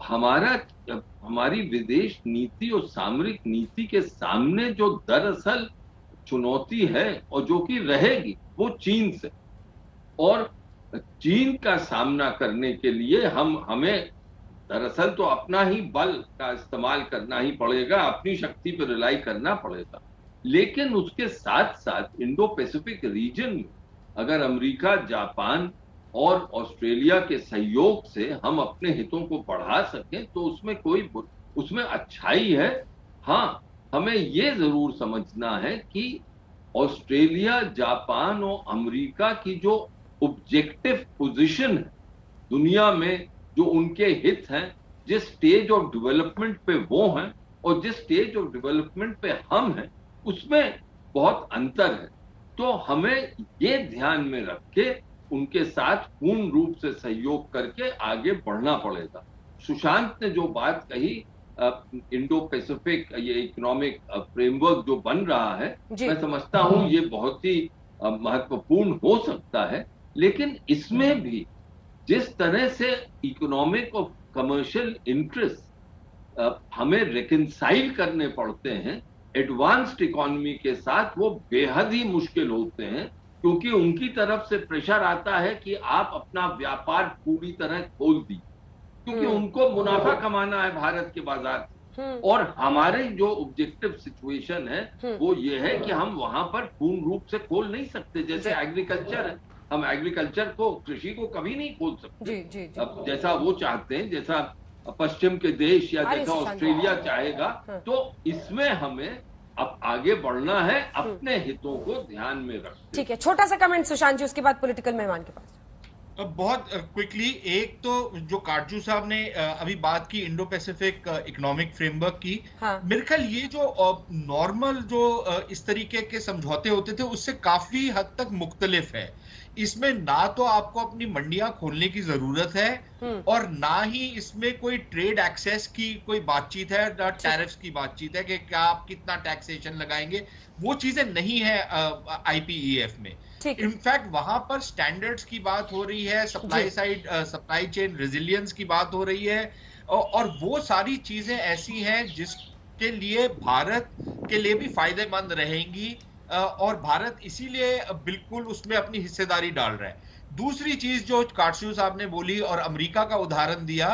हमारी विदेश नीति और सामरिक नीति के सामने जो दरअसल चुनौती है और जो कि रहेगी, वो चीन से, और चीन का सामना करने के लिए हमें दरअसल तो अपना ही बल का इस्तेमाल करना ही पड़ेगा, अपनी शक्ति पर रिलाई करना पड़ेगा। लेकिन उसके साथ साथ इंडो पैसिफिक रीजन में अगर अमेरिका, जापान और ऑस्ट्रेलिया के सहयोग से हम अपने हितों को बढ़ा सकें तो उसमें अच्छाई है। हाँ, हमें ये जरूर समझना है कि ऑस्ट्रेलिया, जापान और अमेरिका की जो ऑब्जेक्टिव पोजीशन है दुनिया में, जो उनके हित हैं, जिस स्टेज ऑफ डेवलपमेंट पे वो हैं और जिस स्टेज ऑफ डेवलपमेंट पे हम हैं, उसमें बहुत अंतर है। तो हमें ये ध्यान में रख के उनके साथ पूर्ण रूप से सहयोग करके आगे बढ़ना पड़ेगा। सुशांत ने जो बात कही, इंडो पैसिफिक ये इकोनॉमिक फ्रेमवर्क जो बन रहा है, मैं समझता हूं ये बहुत ही महत्वपूर्ण हो सकता है, लेकिन इसमें भी जिस तरह से इकोनॉमिक और कमर्शियल इंटरेस्ट हमें रिकंसाइल करने पड़ते हैं एडवांस्ड इकोनॉमी के साथ, वो बेहद ही मुश्किल होते हैं, क्योंकि उनकी तरफ से प्रेशर आता है कि आप अपना व्यापार पूरी तरह खोल दी, क्योंकि उनको मुनाफा कमाना है भारत के बाजार से। और हमारे जो ऑब्जेक्टिव सिचुएशन है वो ये है कि हम वहां पर पूर्ण रूप से खोल नहीं सकते। जैसे एग्रीकल्चर है, हम एग्रीकल्चर को, कृषि को कभी नहीं खोल सकते अब जैसा वो चाहते हैं, जैसा पश्चिम के देश या जैसा ऑस्ट्रेलिया चाहेगा। तो इसमें हमें अब आगे बढ़ना है, अपने हितों को ध्यान में रखते। ठीक है, छोटा सा कमेंट सुशांत जी, उसके बाद पॉलिटिकल मेहमान के पास। बहुत क्विकली, एक तो जो काटजू साहब ने अभी बात की इंडो पैसिफिक इकोनॉमिक फ्रेमवर्क की, मेरे ख्याल ये जो नॉर्मल जो इस तरीके के समझौते होते थे उससे काफी हद तक मुख्तलिफ है। इसमें ना तो आपको अपनी मंडियां खोलने की जरूरत है और ना ही इसमें कोई ट्रेड एक्सेस की कोई बातचीत है, ना टैरिफ्स की बातचीत है कि क्या आप कितना टैक्सेशन लगाएंगे, वो चीजें नहीं है IPEF में। इनफैक्ट वहां पर स्टैंडर्ड्स की बात हो रही है, सप्लाई चेन रेजिलियंस की बात हो रही है, और वो सारी चीजें ऐसी हैं जिसके लिए भारत के लिए भी फायदेमंद रहेंगी, और भारत इसीलिए बिल्कुल उसमें अपनी हिस्सेदारी डाल रहा है। दूसरी चीज जो काटजू साहब ने बोली और अमेरिका का उदाहरण दिया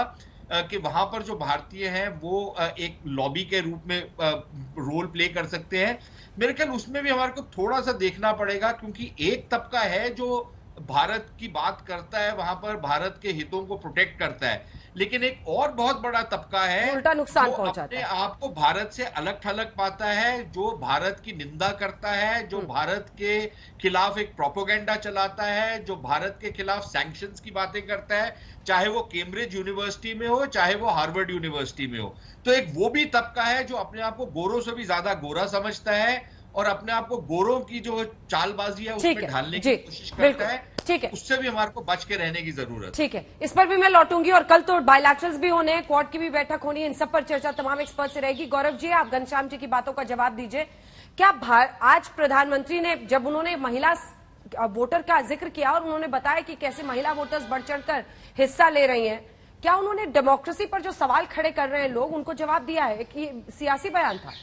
कि वहां पर जो भारतीय हैं वो एक लॉबी के रूप में रोल प्ले कर सकते हैं, मेरे ख्याल उसमें भी हमारे को थोड़ा सा देखना पड़ेगा, क्योंकि एक तबका है जो भारत की बात करता है, वहां पर भारत के हितों को प्रोटेक्ट करता है, लेकिन एक और बहुत बड़ा तबका है उल्टा नुकसान जो पहुंचाता अपने है, आप को भारत से अलग थलग पाता है, जो भारत की निंदा करता है, जो भारत के खिलाफ एक प्रोपेगेंडा चलाता है, जो भारत के खिलाफ सैंक्शंस की बातें करता है, चाहे वो कैम्ब्रिज यूनिवर्सिटी में हो, चाहे वो हार्वर्ड यूनिवर्सिटी में हो। तो एक वो भी तबका है जो अपने आप को गोरों से भी ज्यादा गोरा समझता है और अपने आप को गोरों की जो चालबाजी है उसमें ढालने की कोशिश करता है। ठीक है, उससे भी हमारे को बच के रहने की जरूरत है। ठीक है, इस पर भी मैं लौटूंगी और कल तो बायलैटरल्स भी होने हैं, क्वाड की भी बैठक होनी है, इन सब पर चर्चा तमाम एक्सपर्ट से रहेगी। गौरव जी, आप घनश्याम जी की बातों का जवाब दीजिए। क्या आज प्रधानमंत्री ने जब उन्होंने महिला वोटर का जिक्र किया और उन्होंने बताया कि कैसे महिला वोटर्स बढ़ चढ़कर हिस्सा ले रही हैं, क्या उन्होंने डेमोक्रेसी पर जो सवाल खड़े कर रहे हैं लोग, उनको जवाब दिया है? कि सियासी बयान था?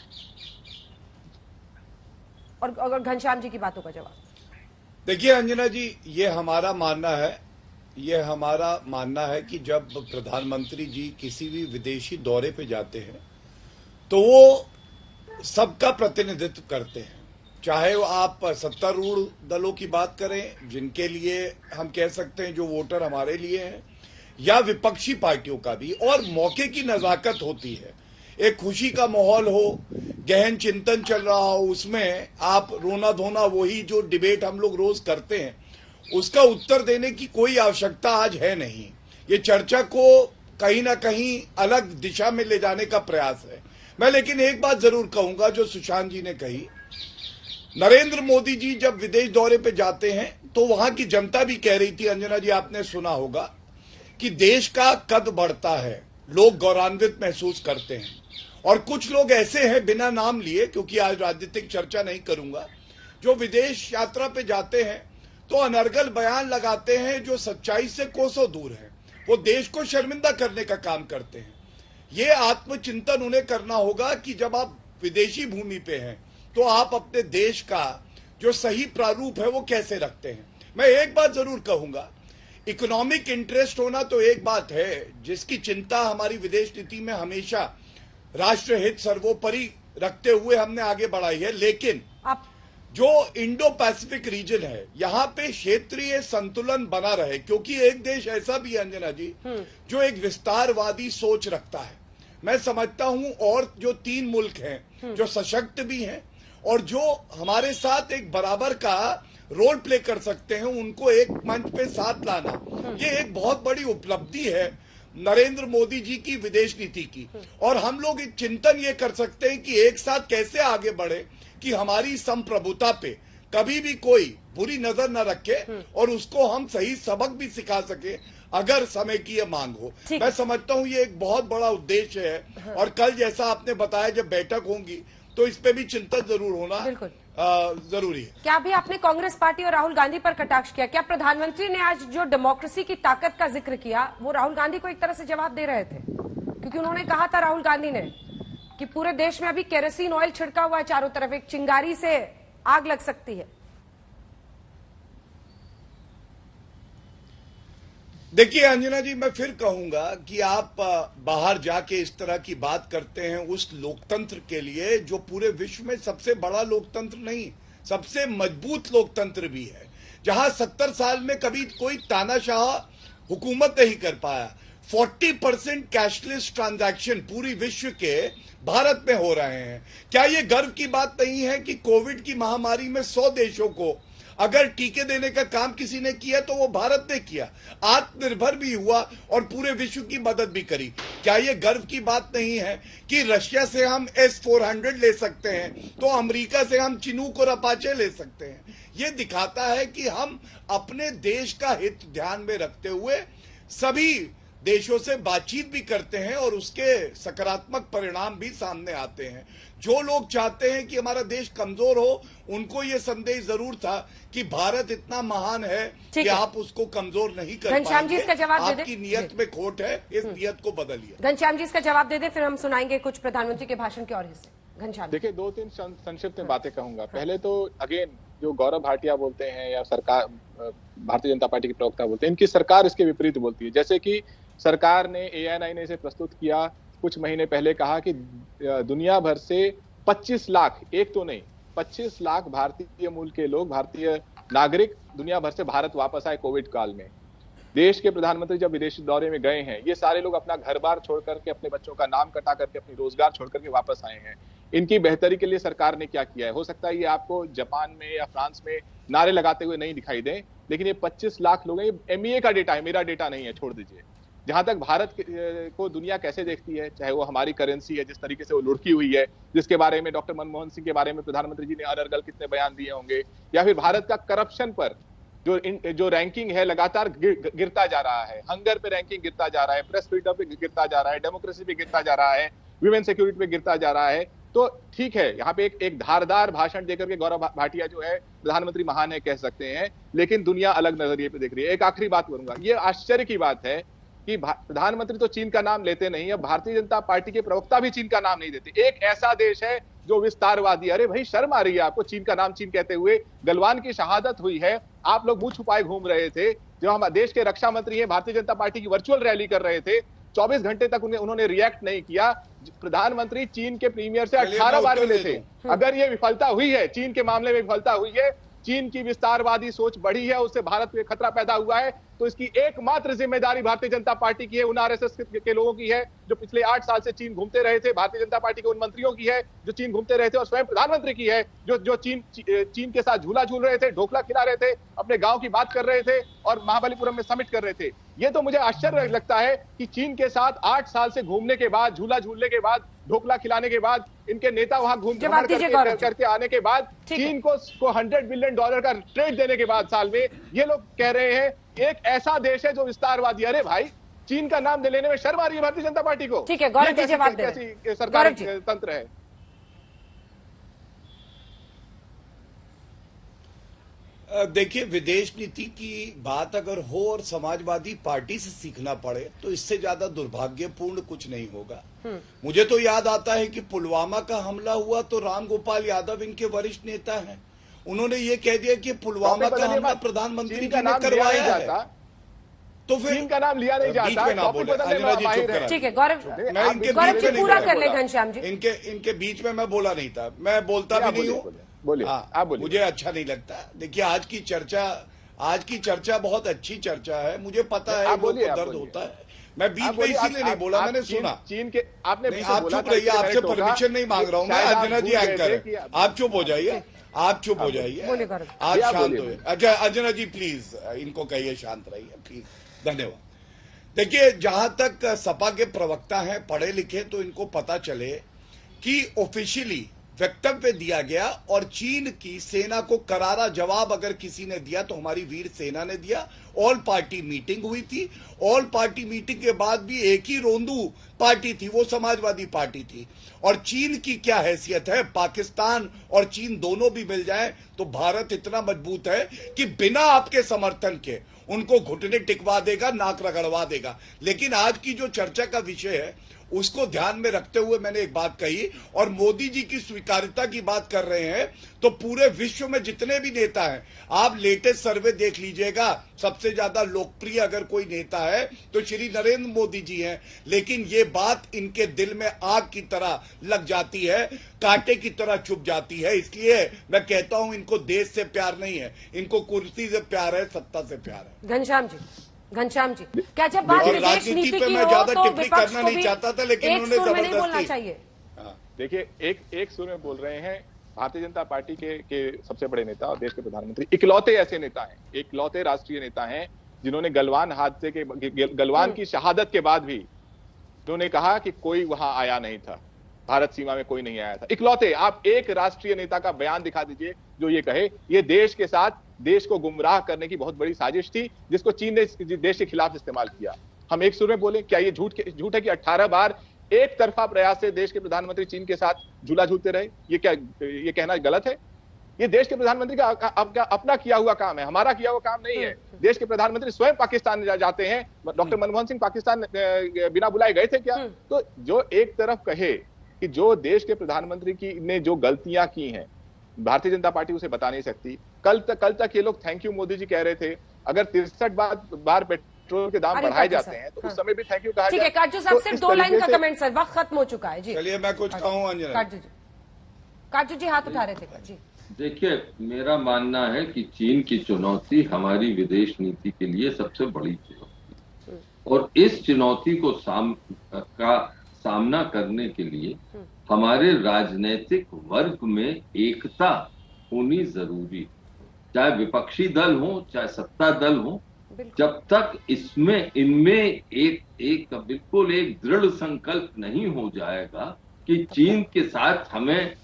और अगर घनश्याम जी की बातों का जवाब। देखिए अंजना जी, ये हमारा मानना है कि जब प्रधानमंत्री जी किसी भी विदेशी दौरे पे जाते हैं तो वो सबका प्रतिनिधित्व करते हैं, चाहे वो आप सत्तारूढ़ दलों की बात करें जिनके लिए हम कह सकते हैं जो वोटर हमारे लिए हैं, या विपक्षी पार्टियों का भी। और मौके की नजाकत होती है, एक खुशी का माहौल हो, गहन चिंतन चल रहा हो, उसमें आप रोना धोना वही जो डिबेट हम लोग रोज करते हैं उसका उत्तर देने की कोई आवश्यकता आज है नहीं। ये चर्चा को कहीं ना कहीं अलग दिशा में ले जाने का प्रयास है। मैं लेकिन एक बात जरूर कहूंगा जो सुशांत जी ने कही, नरेंद्र मोदी जी जब विदेश दौरे पे जाते हैं तो वहां की जनता भी कह रही थी, अंजना जी आपने सुना होगा, कि देश का कद बढ़ता है, लोग गौरवान्वित महसूस करते हैं। और कुछ लोग ऐसे हैं, बिना नाम लिए, क्योंकि आज राजनीतिक चर्चा नहीं करूंगा, जो विदेश यात्रा पे जाते हैं तो अनर्गल बयान लगाते हैं जो सच्चाई से कोसों दूर है, वो देश को शर्मिंदा करने का काम करते हैं। ये आत्मचिंतन उन्हें करना होगा कि जब आप विदेशी भूमि पे हैं तो आप अपने देश का जो सही प्रारूप है वो कैसे रखते हैं। मैं एक बात जरूर कहूंगा, इकोनॉमिक इंटरेस्ट होना तो एक बात है जिसकी चिंता हमारी विदेश नीति में हमेशा राष्ट्र हित सर्वोपरि रखते हुए हमने आगे बढ़ाई है, लेकिन जो इंडो पैसिफिक रीजन है यहाँ पे क्षेत्रीय संतुलन बना रहे, क्योंकि एक देश ऐसा भी है अंजना जी जो एक विस्तारवादी सोच रखता है। मैं समझता हूं और जो 3 मुल्क हैं जो सशक्त भी हैं और जो हमारे साथ एक बराबर का रोल प्ले कर सकते हैं, उनको एक मंच पे साथ लाना, ये एक बहुत बड़ी उपलब्धि है नरेंद्र मोदी जी की विदेश नीति की। और हम लोग एक चिंतन ये कर सकते हैं कि एक साथ कैसे आगे बढ़े कि हमारी संप्रभुता पे कभी भी कोई बुरी नजर न रखे और उसको हम सही सबक भी सिखा सके अगर समय की ये मांग हो। मैं समझता हूँ ये एक बहुत बड़ा उद्देश्य है और कल जैसा आपने बताया जब बैठक होंगी तो इस पे भी चिंतन जरूर होना जरूरी है। क्या भी आपने कांग्रेस पार्टी और राहुल गांधी पर कटाक्ष किया? क्या प्रधानमंत्री ने आज जो डेमोक्रेसी की ताकत का जिक्र किया वो राहुल गांधी को एक तरह से जवाब दे रहे थे? क्योंकि उन्होंने कहा था राहुल गांधी ने कि पूरे देश में अभी केरोसिन ऑयल छिड़का हुआ है चारों तरफ, एक चिंगारी से आग लग सकती है। देखिए अंजना जी, मैं फिर कहूंगा कि आप बाहर जाके इस तरह की बात करते हैं उस लोकतंत्र के लिए जो पूरे विश्व में सबसे बड़ा लोकतंत्र नहीं, सबसे मजबूत लोकतंत्र भी है, जहां 70 साल में कभी कोई तानाशाह हुकूमत नहीं कर पाया। 40% कैशलेस ट्रांजैक्शन पूरी विश्व के भारत में हो रहे हैं। क्या ये गर्व की बात नहीं है कि कोविड की महामारी में 100 देशों को अगर टीके देने का काम किसी ने किया तो वो भारत ने किया, आत्मनिर्भर भी हुआ और पूरे विश्व की मदद भी करी। क्या ये गर्व की बात नहीं है कि रशिया से हम S-400 ले सकते हैं तो अमेरिका से हम चिनूक और अपाचे ले सकते हैं? ये दिखाता है कि हम अपने देश का हित ध्यान में रखते हुए सभी देशों से बातचीत भी करते हैं और उसके सकारात्मक परिणाम भी सामने आते हैं। जो लोग चाहते हैं कि हमारा देश कमजोर हो, उनको ये संदेश जरूर था कि भारत इतना महान है कि आप उसको कमजोर नहीं कर घनश्याम जी इसका जवाब दे दे। आपकी नियत में खोट है, इस नियत को बदलिए। घनश्याम जी इसका जवाब दे दे, फिर हम सुनाएंगे कुछ प्रधानमंत्री के भाषण के और हिस्से। घनश्याम, देखिए 2-3 संक्षिप्त में बातें कहूंगा। पहले तो अगेन जो गौरव भाटिया बोलते हैं या सरकार भारतीय जनता पार्टी के प्रवक्ता बोलते हैं, इनकी सरकार इसके विपरीत बोलती है। जैसे कि सरकार ने ANI ने इसे प्रस्तुत किया कुछ महीने पहले, कहा कि दुनिया भर से 25 लाख, एक तो नहीं 25 लाख भारतीय मूल के लोग, भारतीय नागरिक दुनिया भर से भारत वापस आए कोविड काल में। देश के प्रधानमंत्री जब विदेशी दौरे में गए हैं, ये सारे लोग अपना घर बार छोड़ करके, अपने बच्चों का नाम कटा करके, अपनी रोजगार छोड़ करके वापस आए हैं। इनकी बेहतरी के लिए सरकार ने क्या किया है? हो सकता है ये आपको जापान में या फ्रांस में नारे लगाते हुए नहीं दिखाई दें, लेकिन ये 25 लाख लोग हैं। ये MEA का डेटा है, मेरा डेटा नहीं है, छोड़ दीजिए। जहां तक भारत को दुनिया कैसे देखती है, चाहे वो हमारी करेंसी है, जिस तरीके से वो लुढ़की हुई है, जिसके बारे में डॉक्टर मनमोहन सिंह के बारे में प्रधानमंत्री जी ने अरगल कितने बयान दिए होंगे, या फिर भारत का करप्शन पर जो रैंकिंग है लगातार गिरता जा रहा है। हंगर पे रैंकिंग गिरता जा रहा है, प्रेस फ्रीडम पे गिरता जा रहा है, डेमोक्रेसी पे गिरता जा रहा है, विमेन सिक्योरिटी पे गिरता जा रहा है। तो ठीक है, यहाँ पे एक धारदार भाषण देकर के गौरव भाटिया जो है प्रधानमंत्री महान है कह सकते हैं, लेकिन दुनिया अलग नजरिए पे देख रही है। एक आखिरी बात करूंगा, ये आश्चर्य की बात है कि प्रधानमंत्री तो चीन का नाम लेते नहीं, अब भारतीय जनता पार्टी के प्रवक्ता भी चीन का नाम नहीं देते। एक ऐसा देश है जो विस्तारवादी, अरे भाई शर्म आ रही है आपको चीन का नाम चीन कहते हुए। गलवान की शहादत हुई है, आप लोग मुंह छुपाए घूम रहे थे। जो हम देश के रक्षा मंत्री हैं, भारतीय जनता पार्टी की वर्चुअल रैली कर रहे थे, 24 घंटे तक उन्होंने रिएक्ट नहीं किया। प्रधानमंत्री चीन के प्रीमियर से 18 बार मिले थे। अगर ये विफलता हुई है, चीन के मामले में विफलता हुई है, चीन की विस्तारवादी सोच बढ़ी है, उससे भारत में खतरा पैदा हुआ है, तो इसकी एकमात्र जिम्मेदारी भारतीय जनता पार्टी की है, उन RSS के लोगों की है जो पिछले 8 साल से चीन घूमते रहे थे, भारतीय जनता पार्टी के उन मंत्रियों की है जो चीन घूमते रहे थे, और स्वयं प्रधानमंत्री की है जो चीन के साथ झूला झूल रहे थे, ढोकला खिला रहे थे, अपने गांव की बात कर रहे थे और महाबलीपुरम में समिट कर रहे थे। ये तो मुझे आश्चर्य लगता है कि चीन के साथ 8 साल से घूमने के बाद, झूला झूलने के बाद, ढोकला खिलाने के बाद, इनके नेता वहां घूम करके आने के बाद, चीन को $100 बिलियन का ट्रेड देने के बाद साल में, ये लोग कह रहे हैं एक ऐसा देश है जो विस्तारवादी। अरे भाई, चीन का नाम लेने में शर्म आ रही है भारतीय जनता पार्टी को। ठीक है, गौरव जी जवाब दे। कैसी सरकार तंत्र है? देखिए, विदेश नीति की बात अगर हो और समाजवादी पार्टी से सीखना पड़े तो इससे ज्यादा दुर्भाग्यपूर्ण कुछ नहीं होगा। मुझे तो याद आता है कि पुलवामा का हमला हुआ तो राम गोपाल यादव इनके वरिष्ठ नेता हैं, उन्होंने ये कह दिया कि पुलवामा का हमला प्रधानमंत्री जी ने करवाया है, तो फिर चीन का नाम लिया नहीं जाता। बीच में ना बोले, अंजना जी चुप करा। ठीक है गौरव, मैं इनके गौरव जी पूरा कर ले घनश्याम जी। इनके बीच में मैं बोला नहीं था, मैं बोलता भी नहीं हूँ। बोलिए, आप बोलिए। मुझे अच्छा नहीं लगता। देखिए, आज की चर्चा बहुत अच्छी चर्चा है, मुझे पता है वो दर्द होता है। मैं बीच में इसीलिए नहीं बोला, मैंने सुना। चीन के आपने आप चुप रहिए, आपसे परमिशन नहीं मांग रहा हूँ मैं। अंजना जी एंकर है, आप चुप हो जाइए, आप चुप हो जाइए, आप शांत हो। अच्छा अंजना जी प्लीज इनको कहिए शांत रहिए प्लीज, धन्यवाद। देखिए, जहां तक सपा के प्रवक्ता हैं पढ़े लिखे, तो इनको पता चले कि ऑफिशियली वक्तव्य दिया गया और चीन की सेना को करारा जवाब अगर किसी ने दिया तो हमारी वीर सेना ने दिया। ऑल पार्टी मीटिंग हुई थी, ऑल पार्टी मीटिंग के बाद भी एक ही रोंदू पार्टी थी, वो समाजवादी पार्टी थी। और चीन की क्या हैसियत है, पाकिस्तान और चीन दोनों भी मिल जाए तो भारत इतना मजबूत है कि बिना आपके समर्थन के उनको घुटने टिकवा देगा, नाक रगड़वा देगा। लेकिन आज की जो चर्चा का विषय है उसको ध्यान में रखते हुए मैंने एक बात कही, और मोदी जी की स्वीकार्यता की बात कर रहे हैं, तो पूरे विश्व में जितने भी नेता हैं, आप लेटेस्ट सर्वे देख लीजिएगा, सबसे ज्यादा लोकप्रिय अगर कोई नेता है तो श्री नरेंद्र मोदी जी हैं। लेकिन ये बात इनके दिल में आग की तरह लग जाती है, कांटे की तरह चुभ जाती है। इसलिए मैं कहता हूं इनको देश से प्यार नहीं है, इनको कुर्सी से प्यार है, सत्ता से प्यार है। घनश्याम जी, क्या जब बात विदेश नीति की हो तो विपक्ष को भी चाहता था, लेकिन एक सुर में नहीं बोलना चाहिए। देखिए, एक सुर में बोल रहे हैं। भारतीय जनता पार्टी के सबसे बड़े नेता और देश के प्रधानमंत्री इकलौते ऐसे नेता हैं, इकलौते राष्ट्रीय नेता हैं जिन्होंने गलवान हादसे के गलवान की शहादत के बाद भी उन्होंने कहा कि कोई वहां आया नहीं था, भारत सीमा में कोई नहीं आया था। इकलौते, आप एक राष्ट्रीय नेता का बयान दिखा दीजिए जो ये कहे ये देश के साथ देश को गुमराह करने की बहुत बड़ी साजिश थी, जिसको चीन ने देश के खिलाफ इस्तेमाल किया। हम एक सुर में बोले, क्या ये झूठ है कि 18 बार एक तरफा प्रयास से देश के प्रधानमंत्री चीन के साथ झूला झूलते रहे? ये कहना गलत है? ये देश के प्रधानमंत्री का अपना किया हुआ काम है, हमारा किया हुआ काम नहीं है। देश के प्रधानमंत्री स्वयं पाकिस्तान जाते हैं। डॉक्टर मनमोहन सिंह पाकिस्तान बिना बुलाए गए थे क्या? तो जो एक तरफ कहे कि जो देश के प्रधानमंत्री की ने जो गलतियां की हैं, भारतीय जनता पार्टी उसे बता नहीं सकती। कल तक ये लोग थैंक यू मोदी जी कह रहे थे। अगर 63 बार पेट्रोल के दाम बढ़ाए जाते हैं तो उस समय भी थैंक यू कहा। ठीक है, काजू साहब सिर्फ 2 लाइन का कमेंट सर, वक्त खत्म हो चुका है जी। चलिए मैं कुछ कहूं अंजना। काजू जी हाथ उठा रहे थे जी। देखिए, मेरा मानना है कि चीन की चुनौती हमारी विदेश नीति के लिए सबसे बड़ी चुनौती, और इस चुनौती को सामना करने के लिए हमारे राजनीतिक वर्ग में एकता होनी जरूरी है। चाहे विपक्षी दल हो, चाहे सत्ता दल हो, जब तक इनमें बिल्कुल एक दृढ़ संकल्प नहीं हो जाएगा कि चीन के साथ हमें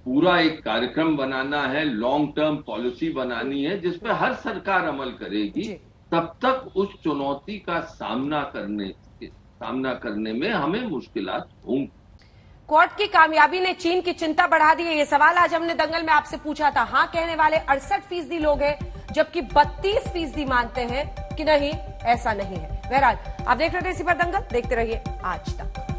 पूरा एक कार्यक्रम बनाना है, लॉन्ग टर्म पॉलिसी बनानी है जिसपे हर सरकार अमल करेगी, तब तक उस चुनौती का सामना करने में हमें मुश्किलात होंगी। क्वाड की कामयाबी ने चीन की चिंता बढ़ा दी है, ये सवाल आज हमने दंगल में आपसे पूछा था। हाँ कहने वाले 68% लोग हैं, जबकि 32% मानते हैं कि नहीं, ऐसा नहीं है। बहरहाल आप देख रहे थे इसी पर दंगल, देखते रहिए आज तक।